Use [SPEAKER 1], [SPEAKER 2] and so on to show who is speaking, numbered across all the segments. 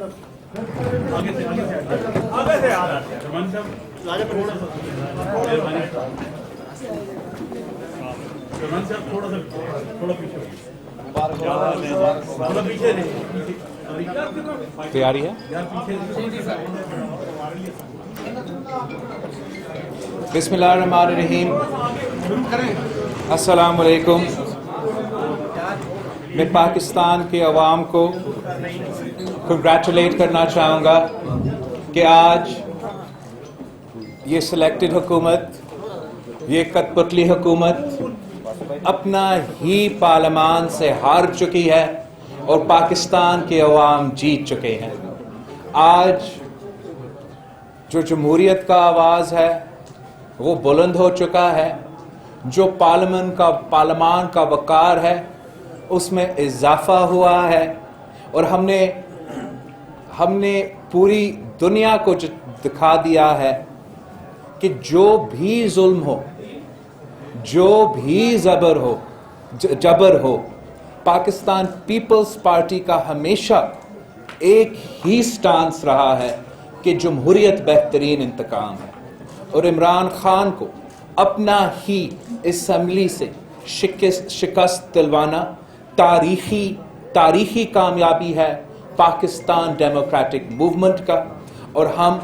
[SPEAKER 1] تیاری ہے؟ بسم اللہ الرحمن الرحیم. السلام علیکم. میں پاکستان کے عوام کو کنگریچولیٹ کرنا چاہوں گا کہ آج یہ سلیکٹڈ حکومت، یہ کٹ پتلی حکومت اپنا ہی پارلیمان سے ہار چکی ہے اور پاکستان کے عوام جیت چکے ہیں. آج جو جمہوریت کا آواز ہے وہ بلند ہو چکا ہے. جو پارلیمان کا وقار ہے اس میں اضافہ ہوا ہے، اور ہم نے پوری دنیا کو دکھا دیا ہے کہ جو بھی ظلم ہو، جو بھی جبر ہو، پاکستان پیپلز پارٹی کا ہمیشہ ایک ہی سٹانس رہا ہے کہ جمہوریت بہترین انتقام ہے. اور عمران خان کو اپنا ہی اسمبلی سے شکست دلوانا تاریخی کامیابی ہے پاکستان ڈیموکریٹک موومنٹ کا. اور ہم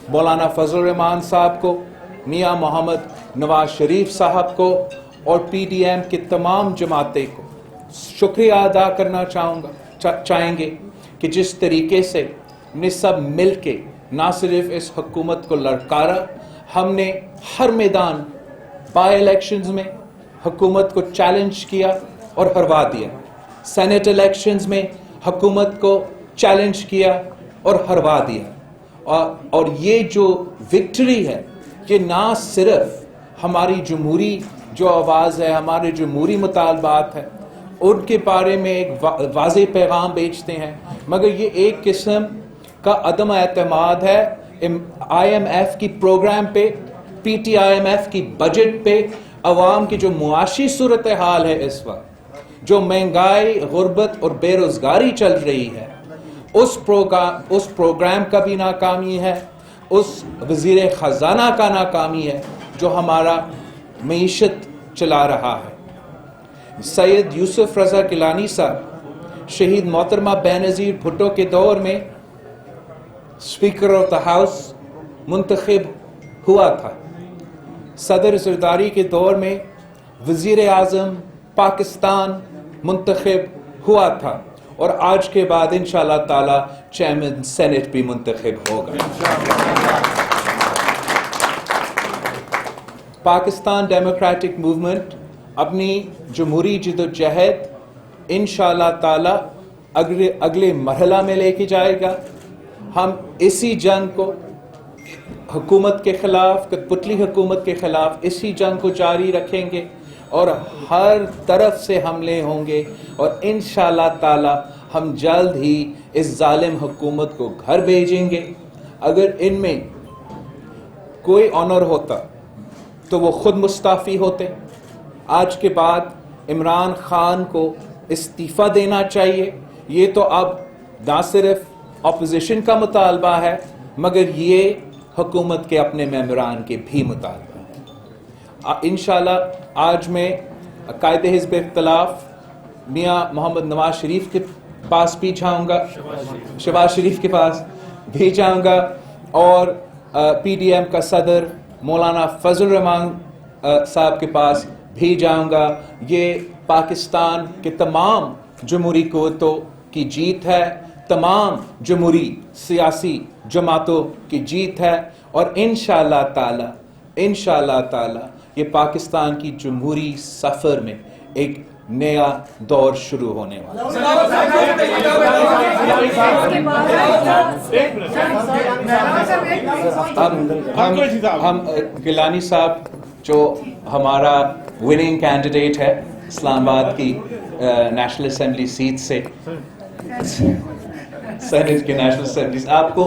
[SPEAKER 1] مولانا فضل الرحمان صاحب کو، میاں محمد نواز شریف صاحب کو اور پی ڈی ایم کی تمام جماعتیں کو شکریہ ادا کرنا چاہیں گے کہ جس طریقے سے نے سب مل کے نہ صرف اس حکومت کو للکارا، ہم نے ہر میدان بائی الیکشنز میں حکومت کو چیلنج کیا اور ہروا دیا. سینٹ الیکشنز میں حکومت کو چیلنج کیا اور ہروا دیا. اور یہ جو وکٹری ہے یہ نہ صرف ہماری جمہوری جو آواز ہے، ہمارے جمہوری مطالبات ہیں ان کے بارے میں ایک واضح پیغام بیچتے ہیں، مگر یہ ایک قسم کا عدم اعتماد ہے آئی ایم ایف کی پروگرام پہ، P T I M F کی بجٹ پہ. عوام کی جو معاشی صورتحال ہے اس وقت، جو مہنگائی، غربت اور بے روزگاری چل رہی ہے، اس پروگرام کا بھی ناکامی ہے، اس وزیر خزانہ کا ناکامی ہے جو ہمارا معیشت چلا رہا ہے. سید یوسف رضا گیلانی صاحب شہید محترمہ بینظیر بھٹو کے دور میں اسپیکر آف دا ہاؤس منتخب ہوا تھا. صدر زرداری کے دور میں وزیر اعظم پاکستان منتخب ہوا تھا، اور آج کے بعد انشاءاللہ تعالی چیئرمین سینٹ بھی منتخب ہوگا. پاکستان ڈیموکریٹک موومنٹ اپنی جمہوری جدوجہد انشاءاللہ تعالی اگلے مرحلہ میں لے کے جائے گا. ہم اسی جنگ کو حکومت کے خلاف، کٹ پتلی حکومت کے خلاف اسی جنگ کو جاری رکھیں گے اور ہر طرف سے حملے ہوں گے، اور انشاءاللہ تعالی ہم جلد ہی اس ظالم حکومت کو گھر بھیجیں گے. اگر ان میں کوئی آنر ہوتا تو وہ خود مستعفی ہوتے. آج کے بعد عمران خان کو استعفیٰ دینا چاہیے. یہ تو اب نہ صرف اپوزیشن کا مطالبہ ہے مگر یہ حکومت کے اپنے ممبران کے بھی مطالبہ ہے. انشاءاللہ آج میں قائد حزب اختلاف میاں محمد نواز شریف کے پاس بھی جاؤں گا، شہباز شریف کے پاس بھی جاؤں گا، اور پی ڈی ایم کا صدر مولانا فضل الرحمان صاحب کے پاس بھی جاؤں گا. یہ پاکستان کے تمام جمہوری قوتوں کی جیت ہے، تمام جمہوری سیاسی جماعتوں کی جیت ہے، اور انشاءاللہ تعالی یہ پاکستان کی جمہوری سفر میں ایک نیا دور شروع ہونے والا ہے. ہم گیلانی صاحب جو ہمارا وننگ کینڈیڈیٹ ہے اسلام آباد کی نیشنل اسمبلی سیٹ سے، سینٹ کی نیشنل اسمبلی، آپ کو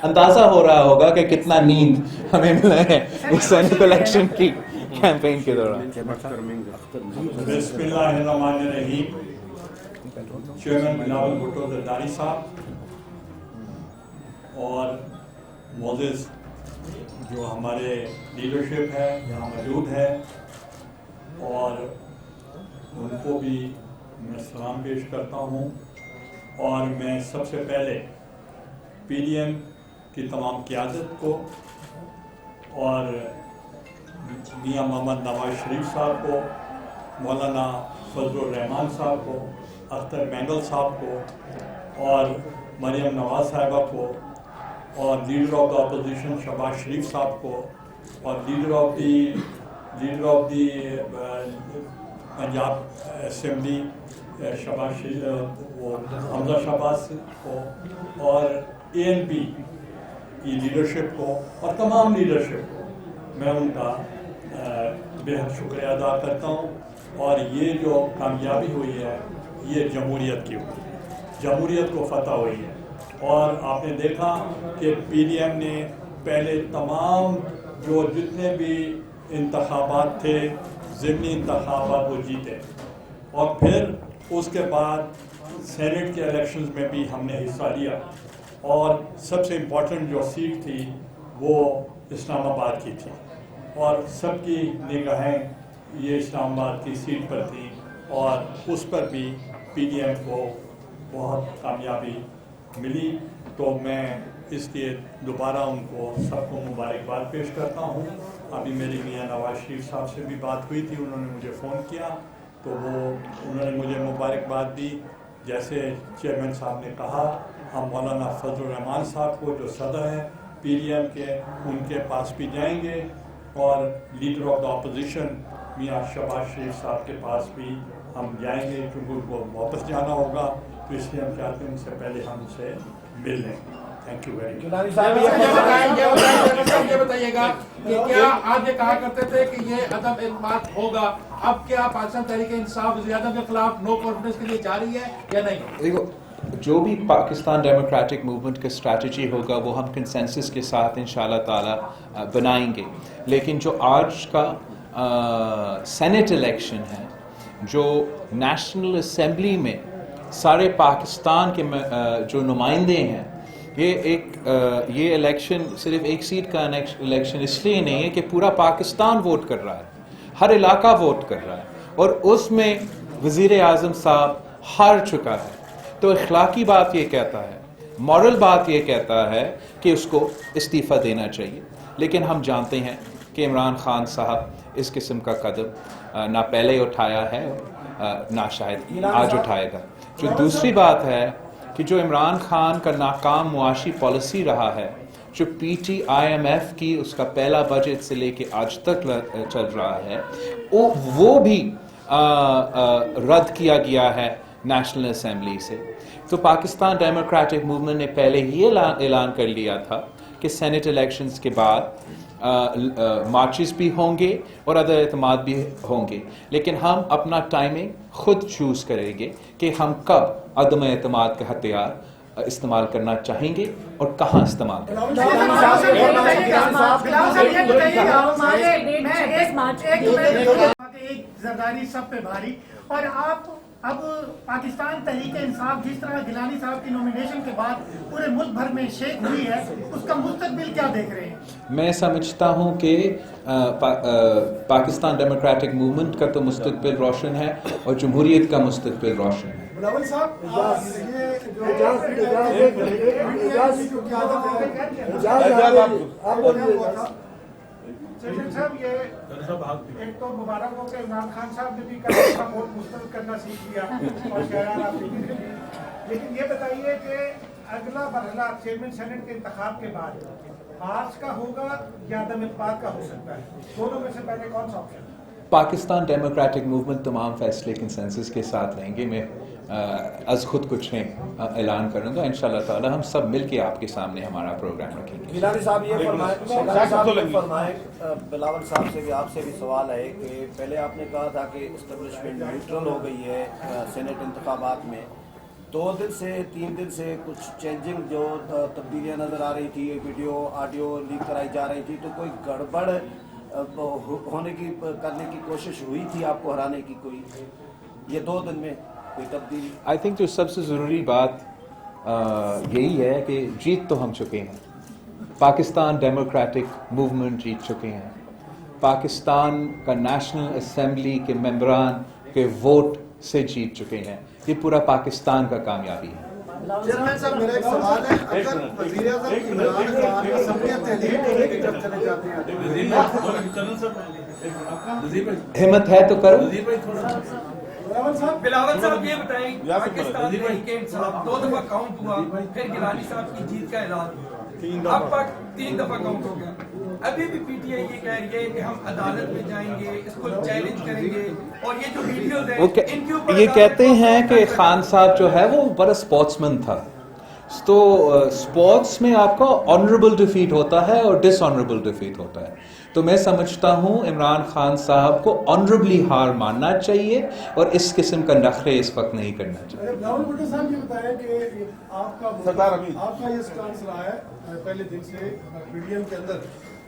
[SPEAKER 1] اندازہ ہو رہا ہوگا کہ کتنا نیند ہمیں ملا ہے اس سینٹ الیکشن کی کیمپین کے دوران.
[SPEAKER 2] بسم اللہ الرحمن الرحیم. چیئرمین بلاول بھٹو زرداری صاحب، اور معزز جو ہمارے لیڈرشپ ہے یہاں موجود ہے، اور ان کو بھی میں سلام پیش کرتا ہوں. اور میں سب سے پہلے پی ڈی ایم کی تمام قیادت کو اور میاں محمد نواز شریف صاحب کو، مولانا فضل الرحمان صاحب کو، اختر مینگل صاحب کو، اور مریم نواز صاحبہ کو، اور leader of the opposition Shahbaz Sharif صاحب کو، اور leader of the Punjab assembly Shahbaz Sharif وہ حمزہ شہباز کو، اور اے این پی کی لیڈرشپ کو، اور تمام لیڈرشپ کو میں ان کا بے حد شکریہ ادا کرتا ہوں. اور یہ جو کامیابی ہوئی ہے یہ جمہوریت کی ہوئی ہے، جمہوریت کو فتح ہوئی ہے. اور آپ نے دیکھا کہ پی ڈی ایم نے پہلے تمام جو جتنے بھی انتخابات تھے ضمنی انتخابات وہ جیتے، اور پھر اس کے بعد سینٹ کے الیکشنز میں بھی ہم نے حصہ لیا، اور سب سے امپورٹنٹ جو سیٹ تھی وہ اسلام آباد کی تھی، اور سب کی نگاہیں یہ اسلام آباد کی سیٹ پر تھیں، اور اس پر بھی پی ڈی ایم کو بہت کامیابی ملی. تو میں اس لیے دوبارہ ان کو سب کو مبارکباد پیش کرتا ہوں. ابھی میری میاں نواز شریف صاحب سے بھی بات ہوئی تھی، انہوں نے مجھے فون کیا تو انہوں نے مجھے مبارکباد دی. جیسے چیئرمین صاحب نے کہا، ہم مولانا فضل الرحمان صاحب کو جو صدر ہیں پی ڈی ایم کے، ان کے پاس بھی جائیں گے، اور لیڈر آف دا اپوزیشن میاں شہباز شریف صاحب کے پاس بھی ہم جائیں گے، کیونکہ ان کو واپس جانا ہوگا، تو اس لیے ہم چاہتے ہیں ان سے پہلے ہم ان سے مل لیں. Thank you very much.
[SPEAKER 3] یہ بتائیے گا کہ کیا آپ یہ کہا کرتے تھے کہ یہ عدم اعتماد ہوگا، اب کیا پاکستان تحریک انصاف وزیر اعظم کے خلاف نو کانفیڈنس کے لیے جاری ہے یا نہیں؟
[SPEAKER 1] دیکھو، جو بھی پاکستان ڈیموکریٹک موومنٹ کا اسٹریٹجی ہوگا وہ ہم کنسنسس کے ساتھ انشاءاللہ تعالی بنائیں گے. لیکن جو آج کا سینٹ الیکشن ہے، جو نیشنل اسمبلی میں سارے پاکستان کے جو نمائندے ہیں، یہ الیکشن صرف ایک سیٹ کا الیکشن اس لیے نہیں ہے کہ پورا پاکستان ووٹ کر رہا ہے، ہر علاقہ ووٹ کر رہا ہے، اور اس میں وزیر اعظم صاحب ہار چکا ہے. تو اخلاقی بات یہ کہتا ہے، مورل بات یہ کہتا ہے کہ اس کو استعفیٰ دینا چاہیے. لیکن ہم جانتے ہیں کہ عمران خان صاحب اس قسم کا قدم نہ پہلے اٹھایا ہے، نہ شاید آج اٹھائے گا. جو دوسری بات ہے کہ جو عمران خان کا ناکام معاشی پالیسی رہا ہے، جو P T I M F کی اس کا پہلا بجٹ سے لے کے آج تک چل رہا ہے، وہ بھی رد کیا گیا ہے نیشنل اسمبلی سے. تو پاکستان ڈیموکریٹک موومنٹ نے پہلے ہی اعلان کر لیا تھا کہ سینٹ الیکشنز کے بعد مارچز بھی ہوں گے اور عدم اعتماد بھی ہوں گے. لیکن ہم اپنا ٹائمنگ خود چوز کریں گے کہ ہم کب عدم اعتماد کا ہتھیار استعمال کرنا چاہیں گے اور کہاں استعمال کریں گے.
[SPEAKER 4] زرداری سب پہ بھاری، اور آپ اب پاکستان تحریک انصاف جس طرح گیلانی صاحب کی نومینیشن کے بعد پورے ملک بھر میں شیک ہوئی ہے، اس کا مستقبل کیا دیکھ رہے ہیں؟
[SPEAKER 1] میں سمجھتا ہوں کہ پاکستان ڈیموکریٹک موومنٹ کا تو مستقبل روشن ہے اور جمہوریت کا مستقبل روشن ہے.
[SPEAKER 4] بلاول صاحب، ایک تو مبارک ہو کہ عمران خان صاحب نے بھی کہا ووٹ مسترد کرنا سیکھ لیا اور شہران آپ نے بھی، لیکن یہ بتائیے کہ اگلا مرحلہ چیئرمین سینٹ کے انتخاب کے بعد آج کا ہوگا یا عدم اعتماد کا ہو سکتا ہے؟ دونوں میں سے پہلے کون سا آپشن؟
[SPEAKER 1] پاکستان ڈیموکریٹک موومنٹ تمام فیصلے کنسنسس کے ساتھ لیں گے. میں از خود کچھ نہیں اعلان کروں گا. انشاءاللہ تعالی ہم سب مل کے آپ کے سامنے ہمارا پروگرام رکھیں گے.
[SPEAKER 5] گیلانی صاحب یہ فرمائیں، بلاول صاحب سے بھی آپ سے بھی سوال ہے کہ پہلے آپ نے کہا تھا کہ اسٹیبلشمنٹ نیوٹرل ہو گئی ہے سینٹ انتخابات میں. 2 دن سے 3 دن سے کچھ چینجنگ جو تبدیلیاں نظر آ رہی تھی، ویڈیو آڈیو لیک کرائی جا رہی تھی، تو کوئی گڑبڑ کرنے کی کوشش ہوئی تھی آپ کو ہرانے کی؟ کوئی یہ 2 دن میں کوئی تبدیلی؟
[SPEAKER 1] آئی تھنک جو سب سے ضروری بات یہی ہے کہ جیت تو ہم چکے ہیں. پاکستان ڈیموکریٹک موومنٹ جیت چکے ہیں. پاکستان کا نیشنل اسمبلی کے ممبران کے ووٹ سے جیت چکے ہیں. یہ پورا پاکستان کا کامیابی ہے.
[SPEAKER 6] چیئرمین صاحب میرا ایک سوال ہے, اگر وزیر اعظم عمران خان اسمبلیت تحلیل کرنے کی طرف چلے جاتے ہیں,
[SPEAKER 1] ہمت ہے تو کرو.
[SPEAKER 7] بلاول صاحب یہ بتائیں, پاکستان تحریک انصاف 2 دفعہ کاؤنٹ ہوا, پھر گیلانی صاحب کی جیت کا اعلان ہوا, اب تک 3 دفعہ کاؤنٹ ہو گیا. ابھی بھی پی ٹی آئی یہ کہہ رہی ہے کہ ہم عدالت میں جائیں گے, اس کو چیلنج کریں گے, اور یہ جو ویڈیوز ہیں ان کے اوپر
[SPEAKER 1] یہ کہتے ہیں کہ خان صاحب جو ہے وہ بڑا اسپورٹس مین تھا. تو اسپورٹس میں آپ کا آنریبل ڈیفیٹ ہوتا ہے اور ڈس آنریبل ڈیفیٹ ہوتا ہے. تو میں سمجھتا ہوں عمران خان صاحب کو آنریبلی ہار ماننا چاہیے اور اس قسم کا نخرے اس وقت نہیں کرنا چاہیے.
[SPEAKER 8] بلاول بھٹو صاحب یہ بتائیں کہ آپ کا یہ سٹانس رہا ہے پہلے دن سے پی ڈی ایم کے اندر,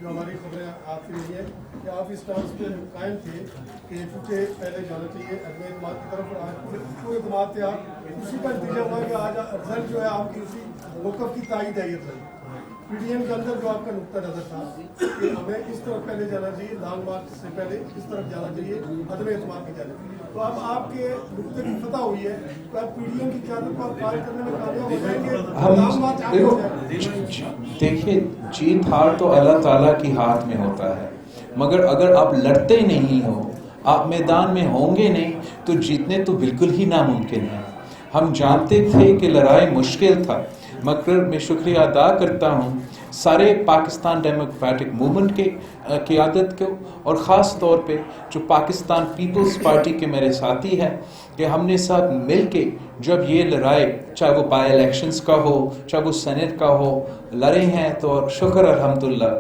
[SPEAKER 8] جو ہماری خبریں آپ کی رہی ہیں کہ آپ اس سٹانس پہ قائم تھے کہ چونکہ پہلے جانا چاہیے عدم اعتماد کی طرف, اور آج پورے اعتماد تھے آپ, اسی کا نتیجہ ہوا کہ آج رزلٹ جو ہے آپ کی اسی موقف کی تائید ہے. یہ پی ڈی ایم کے اندر جو آپ کا نقطہ نظر تھا کہ ہمیں اس طرف پہلے جانا چاہیے, لانگ مارچ سے پہلے اس طرف جانا چاہیے عدم اعتماد کی جانب, تو اب آپ کے نقطے کی فتح ہوئی ہے تو آپ پی ڈی ایم کی قیادت کو قائم کرنے میں کامیاب ہو جائیں گے, لانگ مارچ آگے ہو جائے گا.
[SPEAKER 1] دیکھیے جیت ہار تو اللہ تعالیٰ کی ہاتھ میں ہوتا ہے, مگر اگر آپ لڑتے نہیں ہو, آپ میدان میں ہوں گے نہیں, تو جیتنے تو بالکل ہی ناممکن ہے. ہم جانتے تھے کہ لڑائی مشکل تھا, مگر میں شکریہ ادا کرتا ہوں سارے پاکستان ڈیموکریٹک موومنٹ کے قیادت کو, اور خاص طور پہ جو پاکستان پیپلز پارٹی کے میرے ساتھی ہیں, کہ ہم نے سب مل کے جب یہ لڑائی, چاہے وہ بائی الیکشنز کا ہو چاہے وہ سینٹ کا ہو, لڑے ہیں, تو شکر الحمدللہ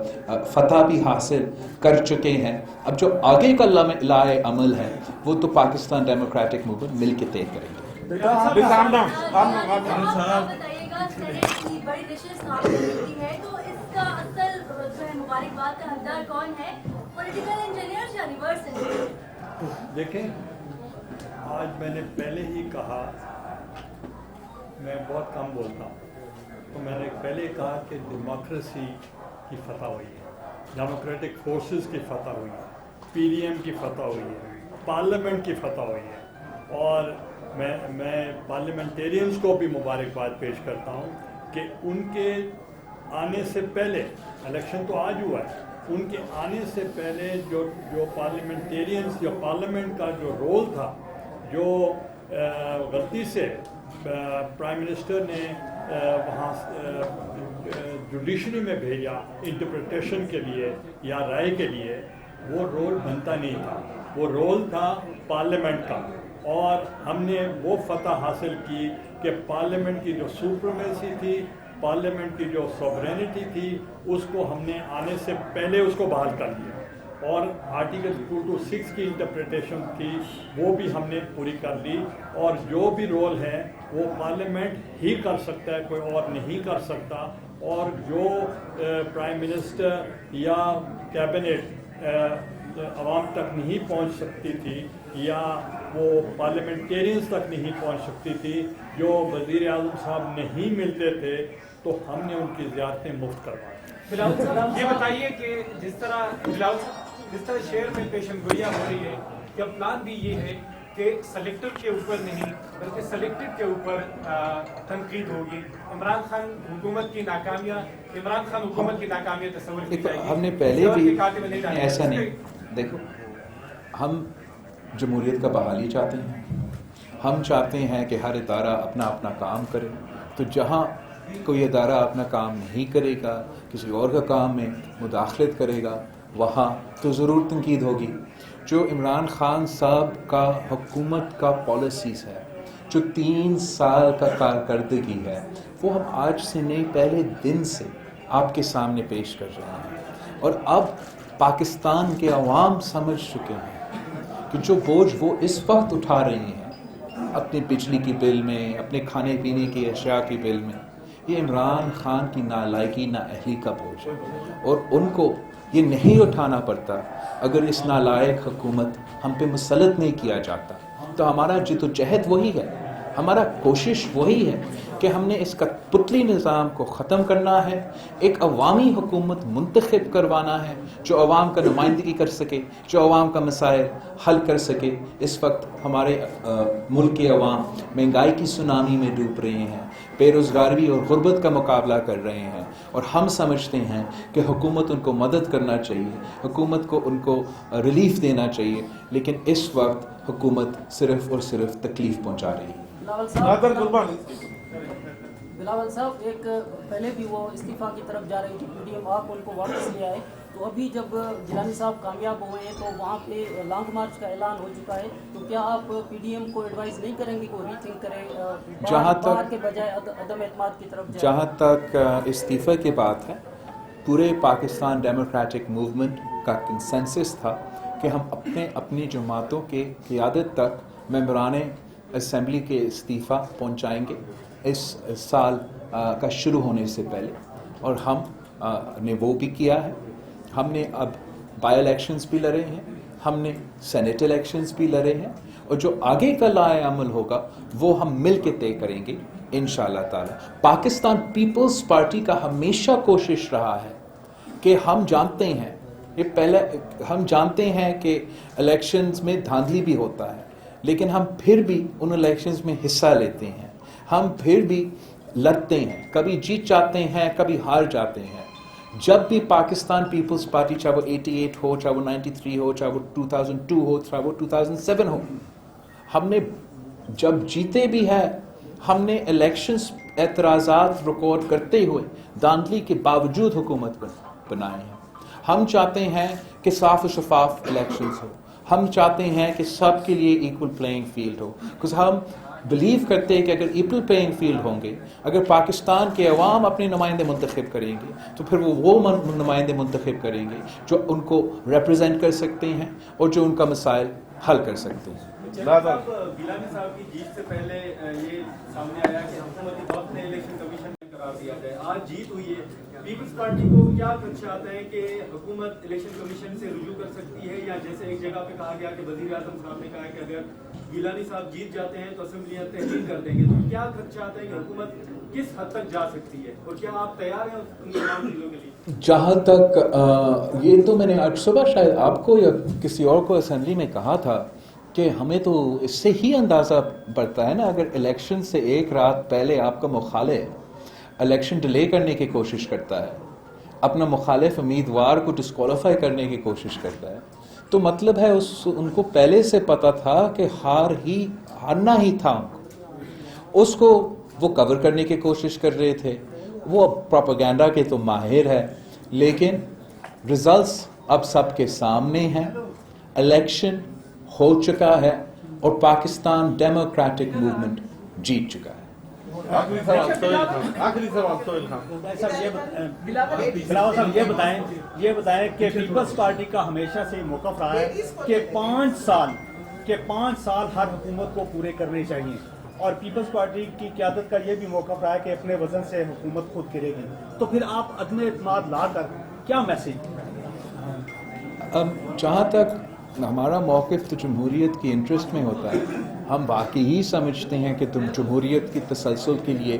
[SPEAKER 1] فتح بھی حاصل کر چکے ہیں. اب جو آگے کا لائے عمل ہے وہ تو پاکستان ڈیموکریٹک موومنٹ مل کے طے کریں گے.
[SPEAKER 9] بڑی ڈشز کام کرتی ہے, تو اس کا اصل جو ہے مبارکباد کا حقدار کون ہے, پولیٹیکل انجینئرز یا ریورس انجینئر؟
[SPEAKER 2] دیکھیں, آج میں نے پہلے ہی کہا, میں بہت کم بولتا ہوں, تو میں نے پہلے کہا کہ ڈیموکریسی کی فتح ہوئی ہے, ڈیموکریٹک فورسز کی فتح ہوئی ہے, پی ڈی ایم کی فتح ہوئی ہے, پارلیمنٹ کی فتح ہوئی ہے, اور میں پارلیمنٹیرینز کو بھی مبارکباد پیش کرتا ہوں کہ ان کے آنے سے پہلے, الیکشن تو آج ہوا ہے, ان کے آنے سے پہلے جو پارلیمنٹیرینز یا پارلیمنٹ کا جو رول تھا, جو غلطی سے پرائم منسٹر نے وہاں جوڈیشری میں بھیجا انٹرپریٹیشن کے لیے یا رائے کے لیے, وہ رول بنتا نہیں تھا, وہ رول تھا پارلیمنٹ کا. اور ہم نے وہ فتح حاصل کی کہ پارلیمنٹ کی جو سپریمیسی تھی, پارلیمنٹ کی جو سوورینٹی تھی, اس کو ہم نے آنے سے پہلے اس کو بحال کر لیا, اور آرٹیکل 226 کی انٹرپریٹیشن تھی وہ بھی ہم نے پوری کر لی, اور جو بھی رول ہے وہ پارلیمنٹ ہی کر سکتا ہے, کوئی اور نہیں کر سکتا. اور جو پرائم منسٹر یا کیبنٹ عوام تک نہیں پہنچ سکتی تھی, یا وہ پارلیمنٹیرینز تک نہیں پہنچ سکتی تھی, جو وزیر اعظم صاحب نہیں ملتے تھے, تو ہم نے ان کی زیارتیں مفت کروائی.
[SPEAKER 7] بلاول صاحب یہ بتائیے کہ جس طرح شہر میں پیشن گوئیاں ہو رہی ہے, کہ اب پلان بھی یہ ہے کہ سلیکٹر کے اوپر نہیں بلکہ سلیکٹڈ کے اوپر تنقید ہوگی. عمران خان حکومت کی ناکامیاں تصور کی جائے گی.
[SPEAKER 1] ہم نے پہلے بھی ایسا نہیں, دیکھو ہم جمہوریت کا بحالی چاہتے ہیں, ہم چاہتے ہیں کہ ہر ادارہ اپنا اپنا کام کرے. تو جہاں کوئی ادارہ اپنا کام نہیں کرے گا, کسی اور کا کام میں مداخلت کرے گا, وہاں تو ضرور تنقید ہوگی. جو عمران خان صاحب کا حکومت کا پالیسیز ہے, جو 3 سال کا کارکردگی ہے, وہ ہم آج سے نہیں پہلے دن سے آپ کے سامنے پیش کر رہے ہیں. اور اب پاکستان کے عوام سمجھ چکے ہیں کہ جو بوجھ وہ اس وقت اٹھا رہے ہیں اپنے بجلی کی بل میں, اپنے کھانے پینے کی اشیاء کی بل میں, یہ عمران خان کی نالائکی نااہلی کا بوجھ ہے. اور ان کو یہ نہیں اٹھانا پڑتا اگر اس نالائق حکومت ہم پہ مسلط نہیں کیا جاتا. تو ہمارا جدوجہد وہی ہے, ہمارا کوشش وہی ہے کہ ہم نے اس کٹپتلی نظام کو ختم کرنا ہے, ایک عوامی حکومت منتخب کروانا ہے جو عوام کا نمائندگی کر سکے, جو عوام کا مسائل حل کر سکے. اس وقت ہمارے ملک کے عوام مہنگائی کی سونامی میں ڈوب رہے ہیں, بے روزگاری اور غربت کا مقابلہ کر رہے ہیں, اور ہم سمجھتے ہیں کہ حکومت ان کو مدد کرنا چاہیے, حکومت کو ان کو ریلیف دینا چاہیے, لیکن اس وقت حکومت صرف اور صرف تکلیف پہنچا رہی ہے.
[SPEAKER 10] بلاول صاحب, ایک پہلے بھی وہ استعفیٰ کی طرف جا رہی تھی پی ڈی ایم, آپ ان کو واپس لے آئے, تو ابھی جب گیلانی صاحب کامیاب ہوئے ہیں تو وہاں پہ لانگ مارچ کا اعلان ہو چکا ہے, تو کیا آپ پی ڈی ایم کو ایڈوائز نہیں کریں گے کہ ری تھنک کریں, باہر کے بجائے عدم اعتماد کی طرف جائیں؟
[SPEAKER 1] جہاں تک استعفے کی بات ہے, پورے پاکستان ڈیموکریٹک موومنٹ کا کنسنسس تھا کہ ہم اپنی جماعتوں کے قیادت تک ممبران اسمبلی کے استعفیٰ پہنچائیں گے اس سال کا شروع ہونے سے پہلے, اور ہم نے وہ بھی کیا ہے. ہم نے اب بائی الیکشنز بھی لڑے ہیں, ہم نے سینیٹ الیکشنز بھی لڑے ہیں, اور جو آگے کا لائحہ عمل ہوگا وہ ہم مل کے طے کریں گے انشاءاللہ تعالی. پاکستان پیپلز پارٹی کا ہمیشہ کوشش رہا ہے کہ ہم جانتے ہیں کہ الیکشنز میں دھاندلی بھی ہوتا ہے, لیکن ہم پھر بھی ان الیکشنز میں حصہ لیتے ہیں, ہم پھر بھی لڑتے ہیں, کبھی جیت جاتے ہیں کبھی ہار جاتے ہیں. جب بھی پاکستان پیپلز پارٹی, چاہے وہ 88 ہو, چاہے وہ 93 ہو, چاہے وہ 2002 ہو, چاہے وہ 2007 ہو, ہم نے جب جیتے بھی ہے ہم نے الیکشنز اعتراضات ریکارڈ کرتے ہوئے دھاندلی کے باوجود حکومت بنائے ہیں. ہم چاہتے ہیں کہ صاف و شفاف الیکشنز ہو, ہم چاہتے ہیں کہ سب کے لیے ایکول پلینگ فیلڈ ہو, کیونکہ ہم بلیو کرتے ہیں کہ اگر ایکول پلینگ فیلڈ ہوں گے, اگر پاکستان کے عوام اپنے نمائندے منتخب کریں گے تو پھر وہ نمائندے منتخب کریں گے جو ان کو ریپرزینٹ کر سکتے ہیں اور جو ان کا مسائل حل کر سکتے ہیں.
[SPEAKER 11] گیلانی صاحب کی جیت سے پہلے یہ سامنے آیا کہ حکومتی وقت نے الیکشن کمیشن قرار دیا جائے, آج جیت ہوئی ہے, پیپلز پارٹی کو کیا خدشہ آتا ہے کہ حکومت الیکشن کمیشن سے رجوع کر سکتی ہے, یا جیسے ایک جگہ پہ کہا گیا کہ وزیر اعظم صاحب نے کہا کہ اگر گیلانی صاحب جیت جاتے ہیں تو اسمبلیاں تحلیل کر دیں گے, تو کیا خدشہ آتا ہے کہ حکومت کس حد تک جا سکتی ہے, اور کیا آپ تیار ہیں ان تمام چیزوں کے لیے؟
[SPEAKER 1] جہاں تک یہ تو میں نے آج صبح شاید آپ کو یا کسی اور کو اسمبلی میں کہا تھا کہ ہمیں تو اس سے ہی اندازہ پڑتا ہے نا, اگر الیکشن سے ایک رات پہلے آپ کا مخالف الیکشن ڈیلے کرنے کی کوشش کرتا ہے, اپنا مخالف امیدوار کو ڈسکوالیفائی کرنے کی کوشش کرتا ہے, تو مطلب ہے ان کو پہلے سے پتا تھا کہ ہارنا ہی تھا. اس کو وہ کور کرنے کی کوشش کر رہے تھے, وہ پروپیگنڈا کے تو ماہر ہے, لیکن ریزلٹس اب سب کے سامنے ہیں, الیکشن ہو چکا ہے اور پاکستان ڈیموکریٹک موومنٹ جیت چکا ہے.
[SPEAKER 12] آخری سوال سہیل خان. بلاول صاحب یہ بتائیں کہ پیپلز پارٹی کا ہمیشہ سے موقف رہا ہے کہ 5 سال ہر حکومت کو پورے کرنے چاہیے, اور پیپلز پارٹی کی قیادت کا یہ بھی موقف رہا ہے کہ اپنے وزن سے حکومت خود کرے گی, تو پھر آپ عدم اعتماد لا کر کیا میسج؟
[SPEAKER 1] جہاں تک ہمارا موقف تو جمہوریت کی انٹرسٹ میں ہوتا ہے, ہم واقعی سمجھتے ہیں کہ جمہوریت کی تسلسل کے لیے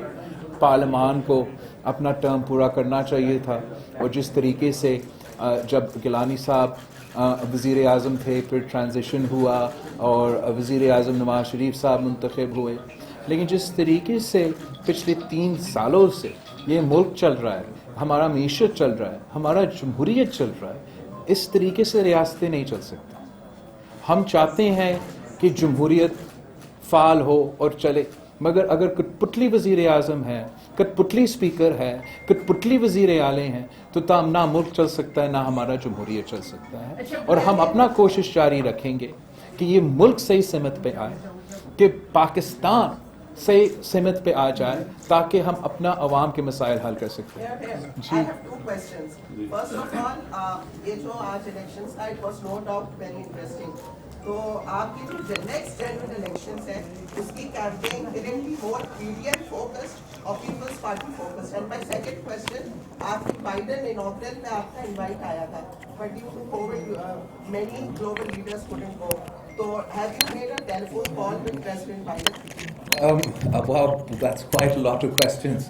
[SPEAKER 1] پارلیمان کو اپنا ٹرم پورا کرنا چاہیے تھا, اور جس طریقے سے جب گیلانی صاحب وزیر اعظم تھے, پھر ٹرانزیشن ہوا اور وزیر اعظم نواز شریف صاحب منتخب ہوئے, لیکن جس طریقے سے پچھلے 3 سالوں سے یہ ملک چل رہا ہے, ہمارا معیشت چل رہا ہے, ہمارا جمہوریت چل رہا ہے, اس طریقے سے ریاستیں نہیں چل سکتی. ہم چاہتے ہیں کہ جمہوریت فعال ہو اور چلے, مگر اگر کٹپتلی وزیر اعظم ہے, کٹپتلی اسپیکر ہے, کٹپتلی وزیر اعلیٰ ہیں, تو نہ ملک چل سکتا ہے, نہ ہمارا جمہوریت چل سکتا ہے. اور ہم اپنا کوشش جاری رکھیں گے کہ یہ ملک صحیح سمت پہ آئے, کہ پاکستان صحیح سمت پہ آ جائے, تاکہ ہم اپنا عوام کے مسائل حل کر سکیں. جی
[SPEAKER 13] فرسٹ آف آل, یہ جو آج الیکشنز کا it was no doubt very interesting, تو آپ کی جو نیکسٹ جنرل الیکشنز ہیں اس کی campaign currently more P D M focused اور Peoples Party focused. And my second question, آپ کی بائیڈن انوگرل میں آپ کا انوائٹ آیا تھا, but due to covid many global leaders couldn't go, تو have you made a telephone call with President Biden?
[SPEAKER 1] Wow, that's quite a lot of questions.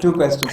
[SPEAKER 1] two questions.